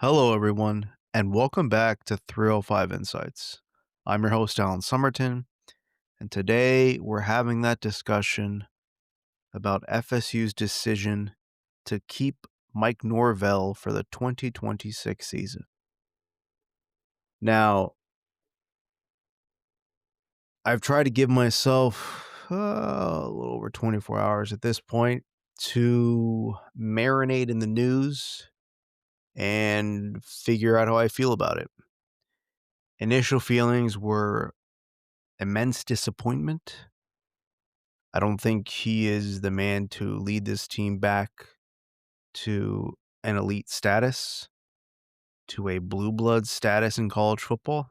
Hello, everyone, and welcome back to 305 Insights. I'm your host, Alan Somerton, and today we're having that discussion about FSU's decision to keep Mike Norvell for the 2026 season. Now, I've tried to give myself a little over 24 hours at this point to marinate in the news and figure out how I feel about it. Initial feelings were immense disappointment. I don't think he is the man to lead this team back to an elite status, to a blue blood status in college football.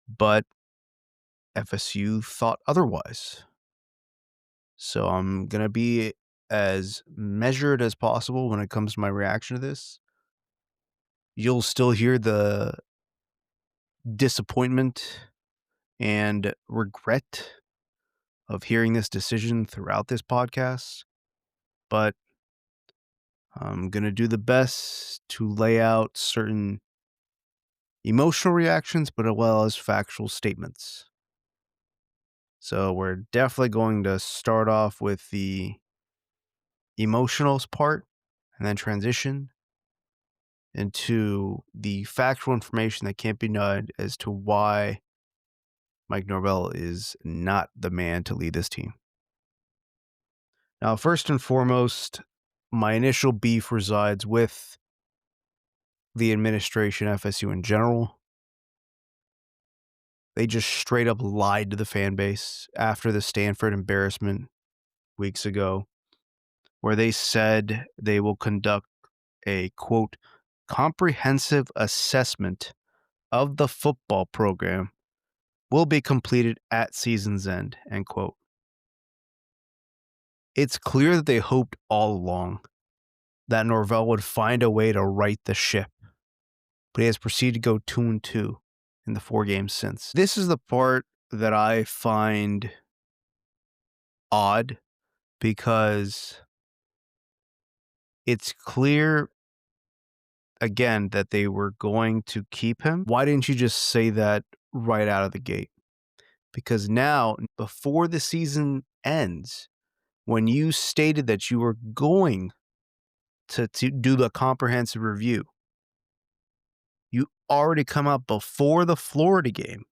But FSU thought otherwise. So I'm going to be as measured as possible when it comes to my reaction to this. You'll still hear the disappointment and regret of hearing this decision throughout this podcast, but I'm going to do the best to lay out certain emotional reactions, but as well as factual statements. So we're definitely going to start off with the emotional part and then transition into the factual information that can't be denied as to why Mike Norvell is not the man to lead this team. Now, first and foremost, my initial beef resides with the administration, FSU in general. They just straight up lied to the fan base after the Stanford embarrassment weeks ago, where they said they will conduct a, quote, comprehensive assessment of the football program will be completed at season's end, end quote. It's clear that they hoped all along that Norvell would find a way to right the ship, but he has proceeded to go 2-2 in the 4 games since. This is the part that I find odd because it's clear, again, that they were going to keep him. Why didn't you just say that right out of the gate? Because now, before the season ends, when you stated that you were going to do the comprehensive review, you already come out before the Florida game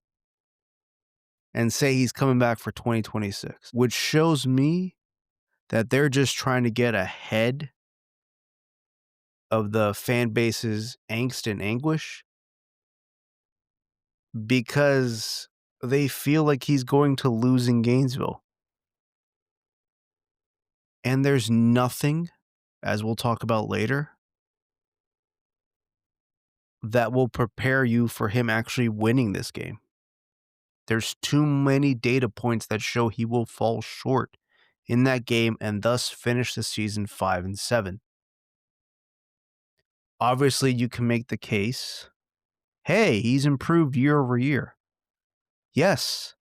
and say he's coming back for 2026, which shows me that they're just trying to get ahead of the fan base's angst and anguish because they feel like he's going to lose in Gainesville. And there's nothing, as we'll talk about later, that will prepare you for him actually winning this game. There's too many data points that show he will fall short in that game and thus finish the season 5-7. Obviously, you can make the case, hey, he's improved year over year. Yes,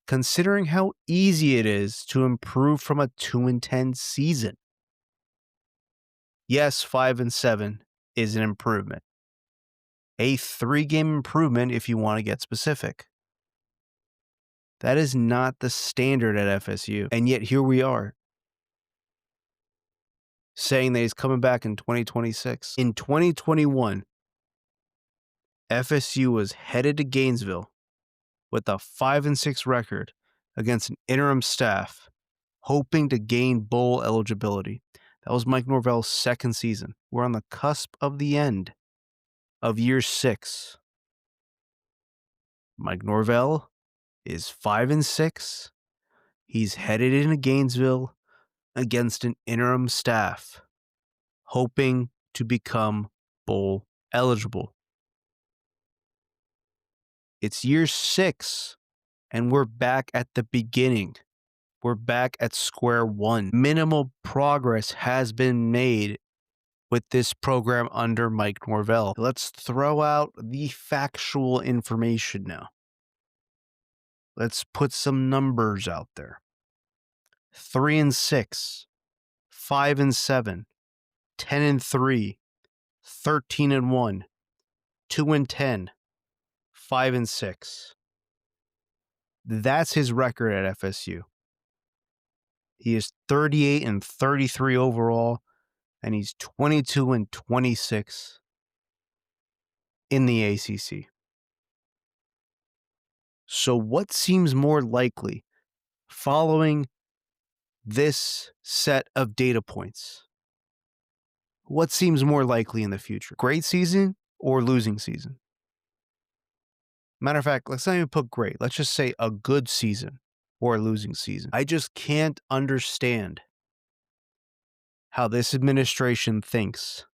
considering how easy it is to improve from a 2-10 season. Yes, 5-7 is an improvement. A 3-game improvement if you want to get specific. That is not the standard at FSU. And yet here we are saying that he's coming back in 2026. In 2021, FSU was headed to Gainesville with a 5-6 record against an interim staff, hoping to gain bowl eligibility. That was Mike Norvell's second season. We're on the cusp of the end of year 6. Mike Norvell is 5-6. He's headed into Gainesville against an interim staff, hoping to become bowl eligible. It's year 6, and we're back at the beginning. We're back at square one. Minimal progress has been made with this program under Mike Norvell. Let's throw out the factual information now. Let's put some numbers out there. 3-6, 5-7, 10-3, 13-1, 2-10, 5-6. That's his record at FSU. He is 38-33 overall, and he's 22-26 in the ACC. So what seems more likely following this set of data points? What seems more likely in the future? Great season or losing season? Matter of fact, let's not even put great. Let's just say a good season or a losing season. I just can't understand how this administration thinks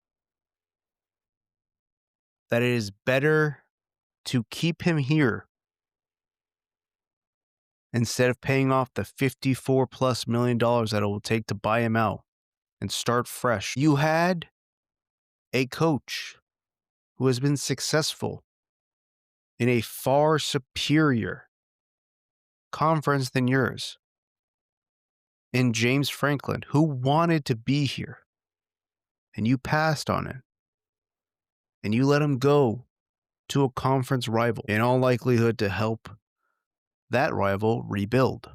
that it is better to keep him here instead of paying off the $54+ million that it will take to buy him out and start fresh. You had a coach who has been successful in a far superior conference than yours, in James Franklin, who wanted to be here, and you passed on it, and you let him go to a conference rival, in all likelihood to help that rival rebuild.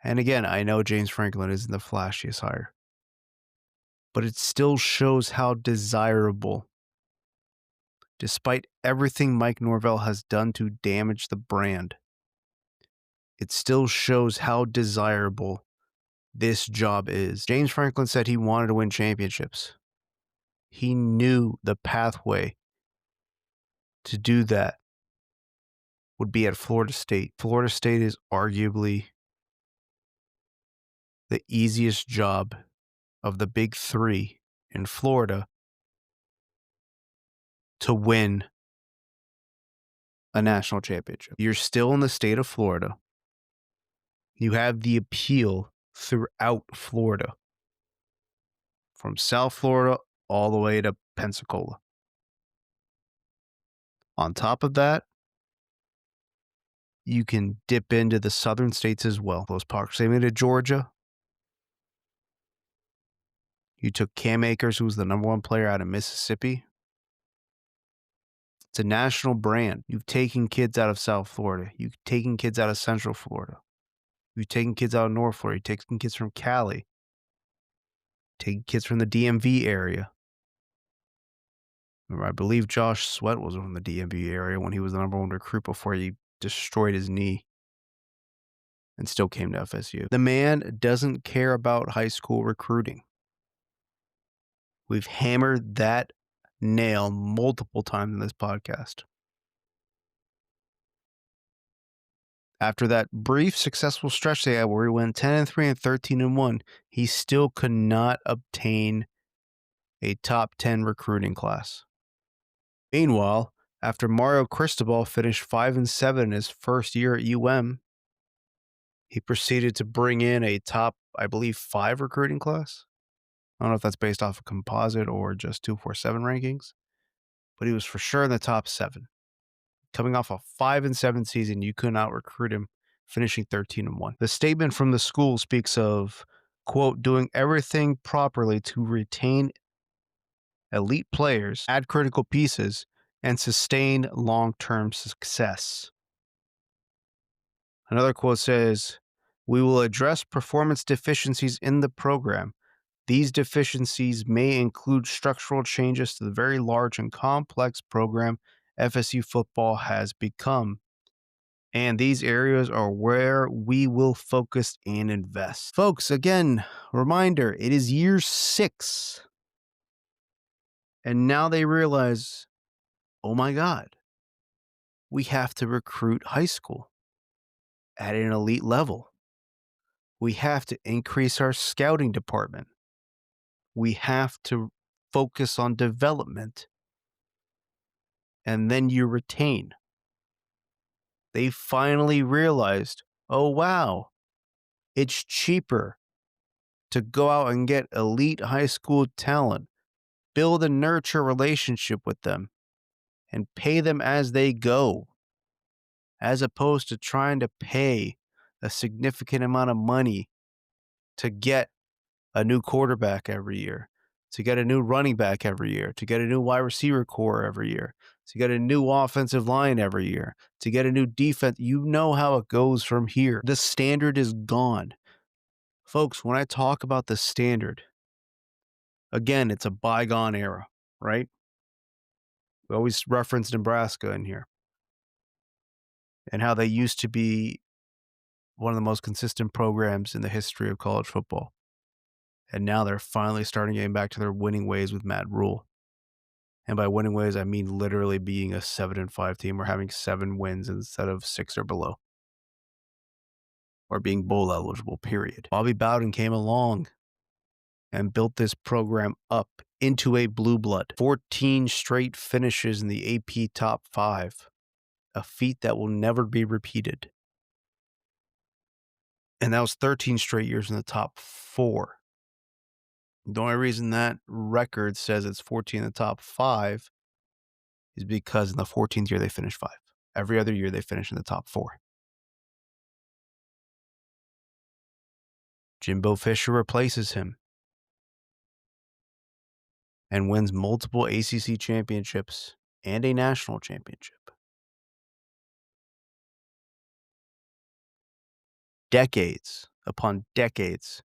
And again, I know James Franklin isn't the flashiest hire, but it still shows how desirable, despite everything Mike Norvell has done to damage the brand, it still shows how desirable this job is. James Franklin said he wanted to win championships. He knew the pathway to do that would be at Florida State. Florida State is arguably the easiest job of the big three in Florida to win a national championship. You're still in the state of Florida. You have the appeal throughout Florida, from South Florida all the way to Pensacola. On top of that, you can dip into the southern states as well. Close proximity to Georgia. You took Cam Akers, who was the #1 player out of Mississippi. It's a national brand. You've taken kids out of South Florida. You've taken kids out of Central Florida. You've taken kids out of North Florida. You've taken kids from Cali. Taking kids from the DMV area. Remember, I believe Josh Sweat was from the DMV area when he was the #1 recruit before he destroyed his knee and still came to FSU. The man doesn't care about high school recruiting. We've hammered that nail multiple times in this podcast. After that brief successful stretch they had where he went 10-3 and 13-1, he still could not obtain a top 10 recruiting class. Meanwhile, after Mario Cristobal finished 5-7 in his first year at UM, he proceeded to bring in a top, I believe, 5 recruiting class. I don't know if that's based off a composite or just 247 rankings, but he was for sure in the top 7. Coming off a 5-7 season, you could not recruit him, finishing 13-1. The statement from the school speaks of, quote, doing everything properly to retain elite players, add critical pieces, and sustain long-term success. Another quote says, we will address performance deficiencies in the program. These deficiencies may include structural changes to the very large and complex program FSU football has become. And these areas are where we will focus and invest. Folks, again, reminder, it is year 6. And now they realize, oh my God, we have to recruit high school at an elite level. We have to increase our scouting department. We have to focus on development. And then you retain. They finally realized, oh wow, it's cheaper to go out and get elite high school talent, build and nurture a relationship with them, and pay them as they go, as opposed to trying to pay a significant amount of money to get a new quarterback every year, to get a new running back every year, to get a new wide receiver core every year, to get a new offensive line every year, to get a new defense. You know how it goes from here. The standard is gone. Folks, when I talk about the standard, again, it's a bygone era, right? We always reference Nebraska in here and how they used to be one of the most consistent programs in the history of college football. And now they're finally starting getting back to their winning ways with Matt Rule. And by winning ways, I mean literally being a 7-5 team or having 7 wins instead of 6 or below. Or being bowl eligible, period. Bobby Bowden came along and built this program up into a blue blood. 14 straight finishes in the AP top 5. A feat that will never be repeated. And that was 13 straight years in the top 4. The only reason that record says it's 14 in the top 5 is because in the 14th year they finished 5. Every other year they finish in the top 4. Jimbo Fisher replaces him and wins multiple ACC championships and a national championship. Decades upon decades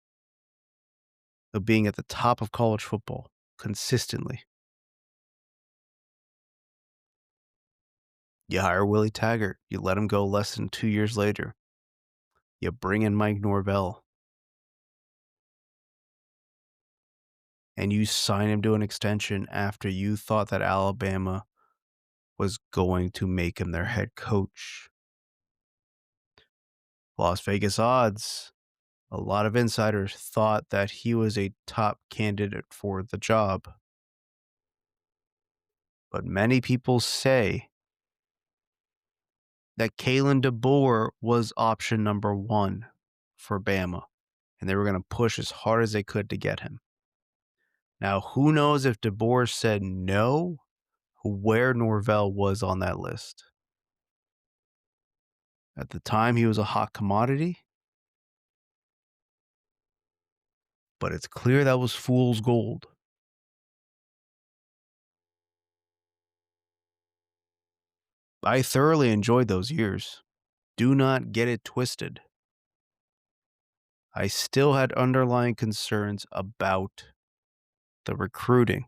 of being at the top of college football consistently. You hire Willie Taggart. You let him go less than 2 years later. You bring in Mike Norvell. And you sign him to an extension after you thought that Alabama was going to make him their head coach. Las Vegas odds. A lot of insiders thought that he was a top candidate for the job. But many people say that Kalen DeBoer was option number 1 for Bama. And they were going to push as hard as they could to get him. Now, who knows if DeBoer said no, where Norvell was on that list. At the time, he was a hot commodity. But it's clear that was fool's gold. I thoroughly enjoyed those years. Do not get it twisted. I still had underlying concerns about the recruiting.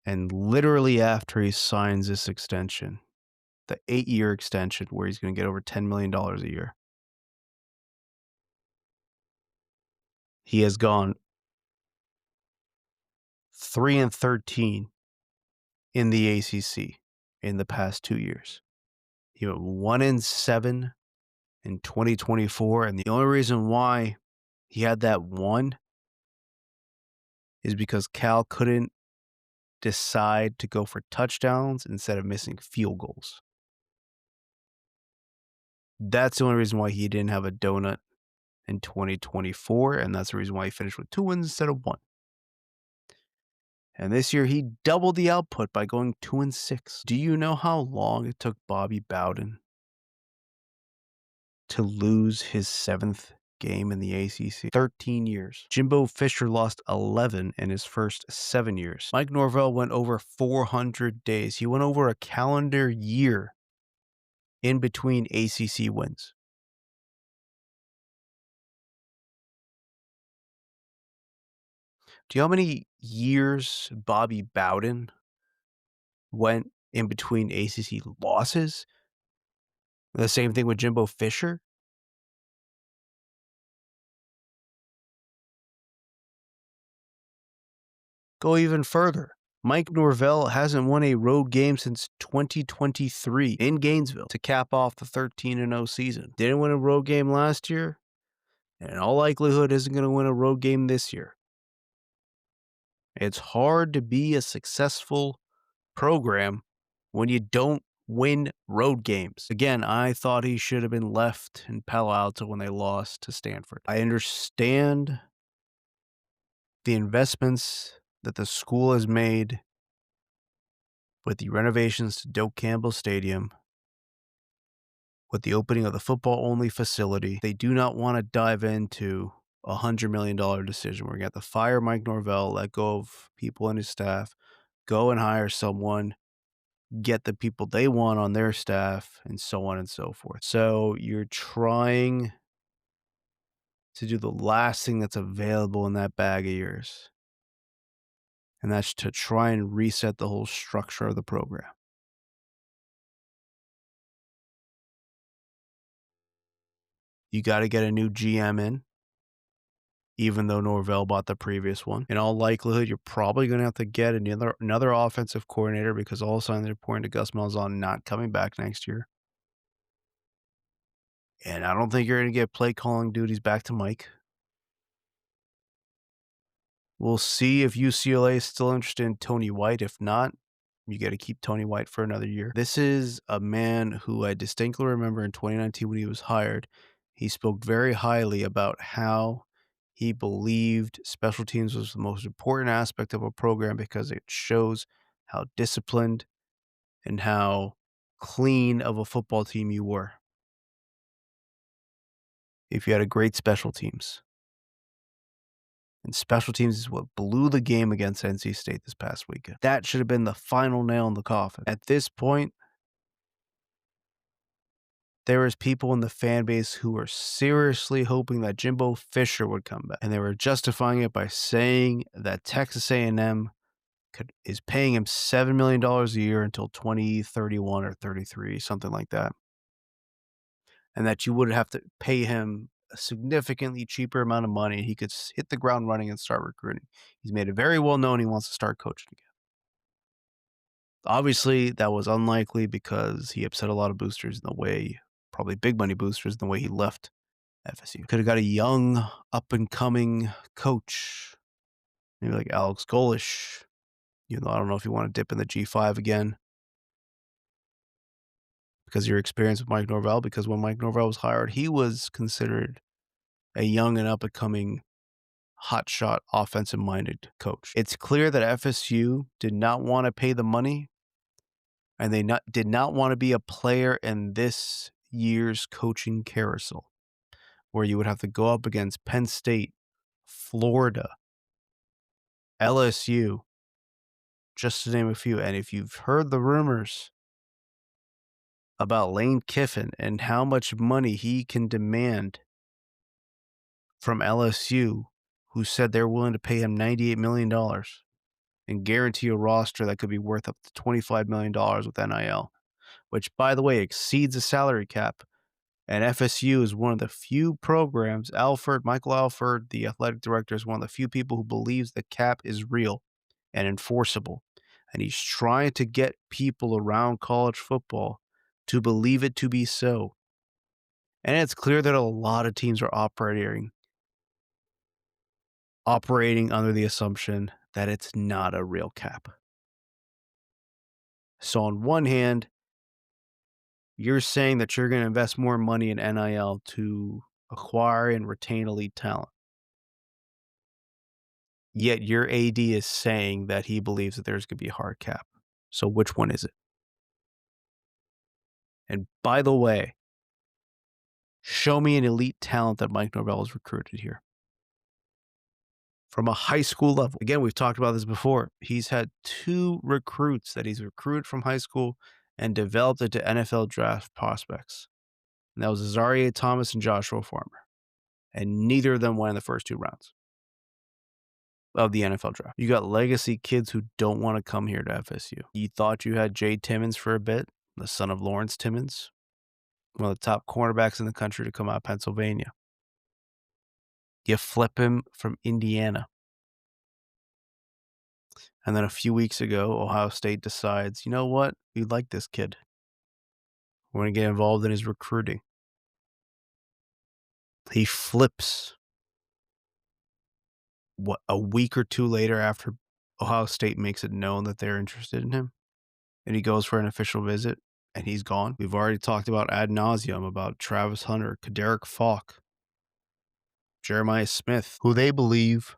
And literally after he signs this extension, the 8-year extension where he's going to get over $10 million a year, he has gone 3-13 in the ACC in the past 2 years. He went 1-7 in 2024, and the only reason why he had that 1 is because Cal couldn't decide to go for touchdowns instead of missing field goals. That's the only reason why he didn't have a donut in 2024, and that's the reason why he finished with 2 wins instead of 1. And this year, he doubled the output by going 2-6. Do you know how long it took Bobby Bowden to lose his 7th game in the ACC? 13 years. Jimbo Fisher lost 11 in his first 7 years. Mike Norvell went over 400 days. He went over a calendar year in between ACC wins. Do you know how many years Bobby Bowden went in between ACC losses? The same thing with Jimbo Fisher. Go even further. Mike Norvell hasn't won a road game since 2023 in Gainesville to cap off the 13-0 season. Didn't win a road game last year, and in all likelihood isn't going to win a road game this year. It's hard to be a successful program when you don't win road games. Again, I thought he should have been left in Palo Alto when they lost to Stanford. I understand the investments that the school has made with the renovations to Doak Campbell Stadium with the opening of the football-only facility. They do not want to dive into a $100 million decision. We're going to have to fire Mike Norvell, let go of people in his staff, go and hire someone, get the people they want on their staff, and so on and so forth. So you're trying to do the last thing that's available in that bag of yours, and that's to try and reset the whole structure of the program. You got to get a new GM in, even though Norvell bought the previous one. In all likelihood, you're probably going to have to get another offensive coordinator, because all signs are pointing to Gus Malzahn not coming back next year. And I don't think you're going to get play calling duties back to Mike. We'll see if UCLA is still interested in Tony White. If not, you got to keep Tony White for another year. This is a man who I distinctly remember in 2019 when he was hired. He spoke very highly about how he believed special teams was the most important aspect of a program, because it shows how disciplined and how clean of a football team you were if you had a great special teams. And special teams is what blew the game against NC State this past weekend. That should have been the final nail in the coffin. At this point, there was people in the fan base who were seriously hoping that Jimbo Fisher would come back, and they were justifying it by saying that Texas A&M is paying him $7 million a year until 2031 or 33, something like that, and that you would have to pay him a significantly cheaper amount of money. He could hit the ground running and start recruiting. He's made it very well known he wants to start coaching again. Obviously, that was unlikely because he upset a lot of boosters in the way, probably big money boosters, in the way he left FSU. Could have got a young, up-and-coming coach, maybe like Alex Golish. You know, I don't know if you want to dip in the G5 again because of your experience with Mike Norvell, because when Mike Norvell was hired, he was considered a young and up-and-coming, hotshot, offensive-minded coach. It's clear that FSU did not want to pay the money, and they did not want to be a player in this year's coaching carousel, where you would have to go up against Penn State, Florida, LSU, just to name a few. And if you've heard the rumors about Lane Kiffin and how much money he can demand from LSU, who said they're willing to pay him $98 million and guarantee a roster that could be worth up to $25 million with NIL, which, by the way, exceeds the salary cap. And FSU is one of the few programs, Michael Alford, the athletic director, is one of the few people who believes the cap is real and enforceable. And he's trying to get people around college football to believe it to be so. And it's clear that a lot of teams are operating under the assumption that it's not a real cap. So on one hand, you're saying that you're going to invest more money in NIL to acquire and retain elite talent. Yet your AD is saying that he believes that there's going to be a hard cap. So which one is it? And by the way, show me an elite talent that Mike Norvell has recruited here. From a high school level. Again, we've talked about this before. He's had 2 recruits that he's recruited from high school and developed into NFL draft prospects. And that was Azaria Thomas and Joshua Farmer. And neither of them went in the first 2 rounds of the NFL draft. You got legacy kids who don't want to come here to FSU. You thought you had Jay Timmons for a bit, the son of Lawrence Timmons, one of the top cornerbacks in the country to come out of Pennsylvania. You flip him from Indiana. And then a few weeks ago, Ohio State decides, you know what? We like this kid. We're going to get involved in his recruiting. He flips a week or 2 later after Ohio State makes it known that they're interested in him. And he goes for an official visit, and he's gone. We've already talked about ad nauseum about Travis Hunter, Kaderick Falk, Jeremiah Smith, who they believe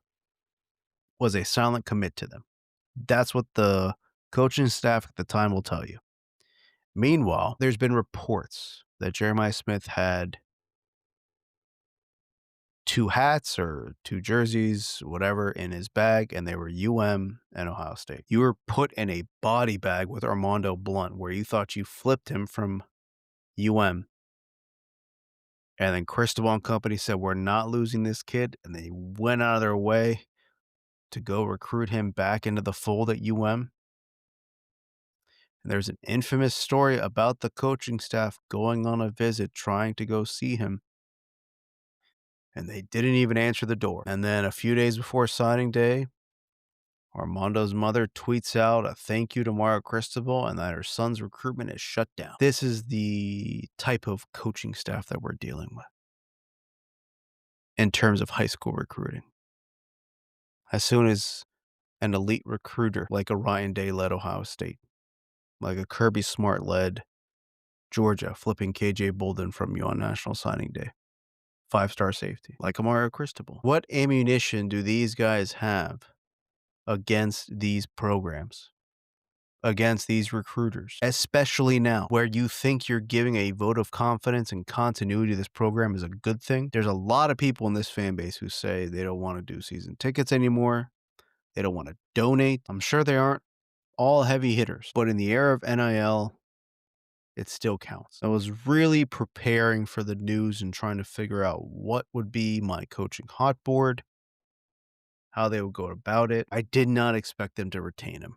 was a silent commit to them. That's what the coaching staff at the time will tell you. Meanwhile, there's been reports that Jeremiah Smith had 2 hats or 2 jerseys, whatever, in his bag, and they were UM and Ohio State. You were put in a body bag with Armando Blunt where you thought you flipped him from UM. And then Cristobal and company said, "We're not losing this kid," and they went out of their way to go recruit him back into the fold at UM. And there's an infamous story about the coaching staff going on a visit trying to go see him, and they didn't even answer the door. And then a few days before signing day, Armando's mother tweets out a thank you to Mario Cristobal and that her son's recruitment is shut down. This is the type of coaching staff that we're dealing with in terms of high school recruiting. As soon as an elite recruiter like a Ryan Day led Ohio State, like a Kirby Smart led Georgia, flipping KJ Bolden from you on National Signing Day, 5-star safety, like a Mario Cristobal. What ammunition do these guys have against these programs, against these recruiters, especially now where you think you're giving a vote of confidence and continuity to this program is a good thing? There's a lot of people in this fan base who say they don't want to do season tickets anymore. They don't want to donate. I'm sure they aren't all heavy hitters, but in the era of NIL, it still counts. I was really preparing for the news and trying to figure out what would be my coaching hot board, how they would go about it. I did not expect them to retain him,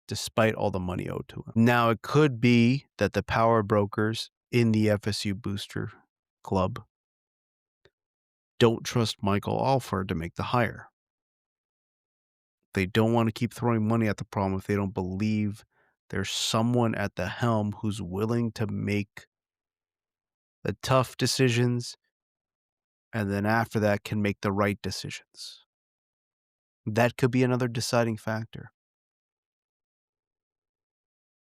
despite all the money owed to him. Now, it could be that the power brokers in the FSU booster club don't trust Michael Alford to make the hire. They don't want to keep throwing money at the problem if they don't believe there's someone at the helm who's willing to make the tough decisions and then after that can make the right decisions. That could be another deciding factor.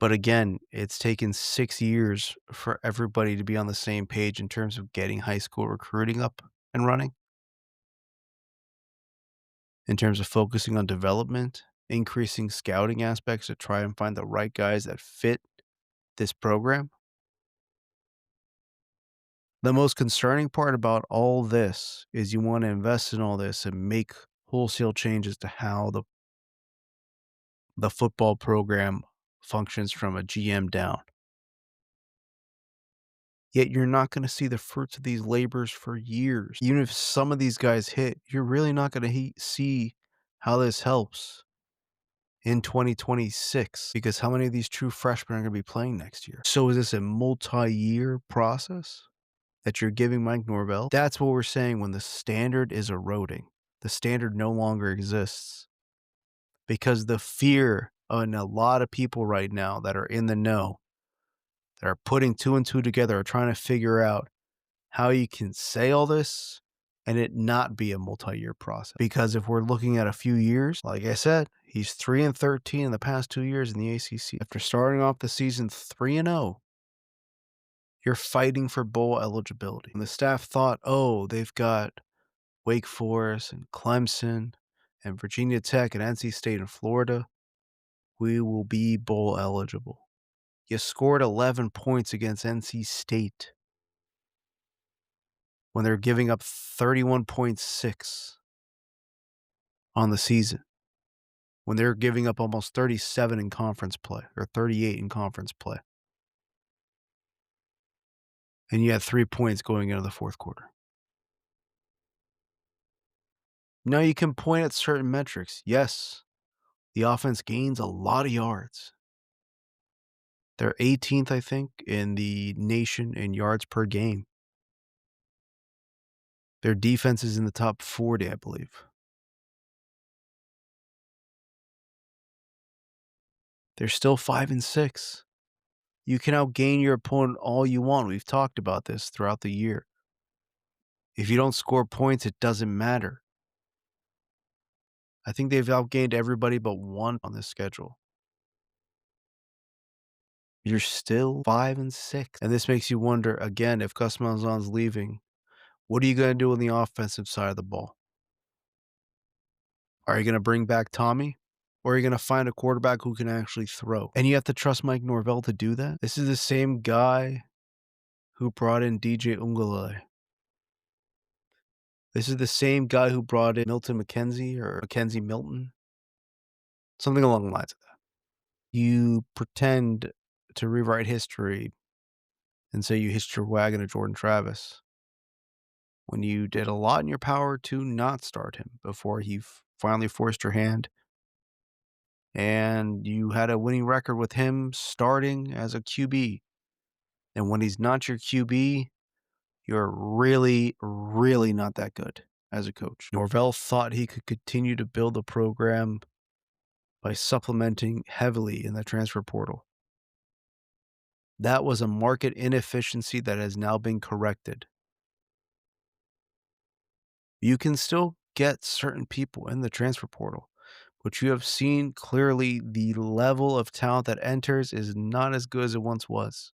But again, it's taken 6 years for everybody to be on the same page in terms of getting high school recruiting up and running, in terms of focusing on development, increasing scouting aspects to try and find the right guys that fit this program. The most concerning part about all this is you want to invest in all this and make wholesale changes to how the football program functions from a GM down. Yet you're not going to see the fruits of these labors for years. Even if some of these guys hit, you're really not going to see how this helps in 2026 because how many of these true freshmen are going to be playing next year? So is this a multi-year process that you're giving Mike Norvell? That's what we're saying when the standard is eroding. The standard no longer exists because the fear in a lot of people right now that are in the know, that are putting 2 and 2 together, are trying to figure out how you can say all this and it not be a multi-year process. Because if we're looking at a few years, like I said, he's 3-13 in the past 2 years in the ACC. After starting off the season 3-0, you're fighting for bowl eligibility. And the staff thought, oh, they've got Wake Forest and Clemson and Virginia Tech and NC State and Florida. We will be bowl eligible. You scored 11 points against NC State when they're giving up 31.6 on the season, when they're giving up almost 37 in conference play or 38 in conference play. And you had 3 points going into the fourth quarter. Now you can point at certain metrics. Yes, the offense gains a lot of yards. They're 18th, I think, in the nation in yards per game. Their defense is in the top 40, I believe. They're still 5-6. You can outgain your opponent all you want. We've talked about this throughout the year. If you don't score points, it doesn't matter. I think they've outgained everybody but one on this schedule. You're still 5-6. And this makes you wonder, again, if Gus Malzahn's leaving, what are you going to do on the offensive side of the ball? Are you going to bring back Tommy? Or are you going to find a quarterback who can actually throw? And you have to trust Mike Norvell to do that? This is the same guy who brought in DJ Ungulale. This is the same guy who brought in Milton McKenzie or Mackenzie Milton. Something along the lines of that. You pretend to rewrite history and say you hitched your wagon to Jordan Travis when you did a lot in your power to not start him before he finally forced your hand. And you had a winning record with him starting as a QB. And when he's not your QB, you're really, really not that good as a coach. Norvell thought he could continue to build the program by supplementing heavily in the transfer portal. That was a market inefficiency that has now been corrected. You can still get certain people in the transfer portal, but you have seen clearly the level of talent that enters is not as good as it once was.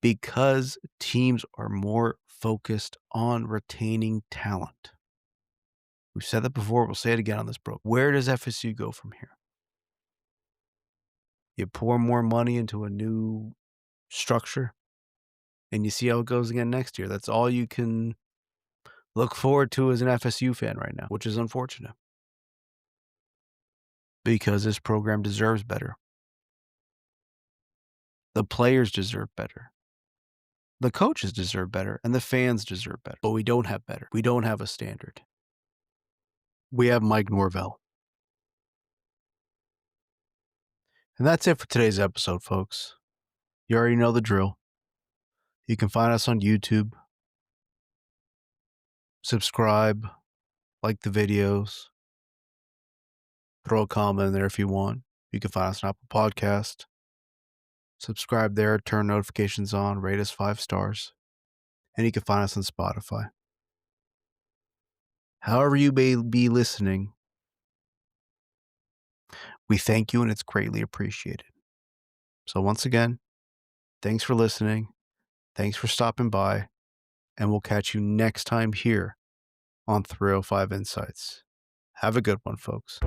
Because teams are more focused on retaining talent. We've said that before, we'll say it again on this program. Where does FSU go from here? You pour more money into a new structure, and you see how it goes again next year. That's all you can look forward to as an FSU fan right now, which is unfortunate. Because this program deserves better. The players deserve better. The coaches deserve better, and the fans deserve better. But we don't have better. We don't have a standard. We have Mike Norvell. And that's it for today's episode, folks. You already know the drill. You can find us on YouTube. Subscribe, like the videos, throw a comment in there if you want. You can find us on Apple Podcast. Subscribe there, turn notifications on, rate us 5 stars. And you can find us on Spotify. However you may be listening, we thank you and it's greatly appreciated. So once again, thanks for listening. Thanks for stopping by. And we'll catch you next time here on 305 Insights. Have a good one, folks.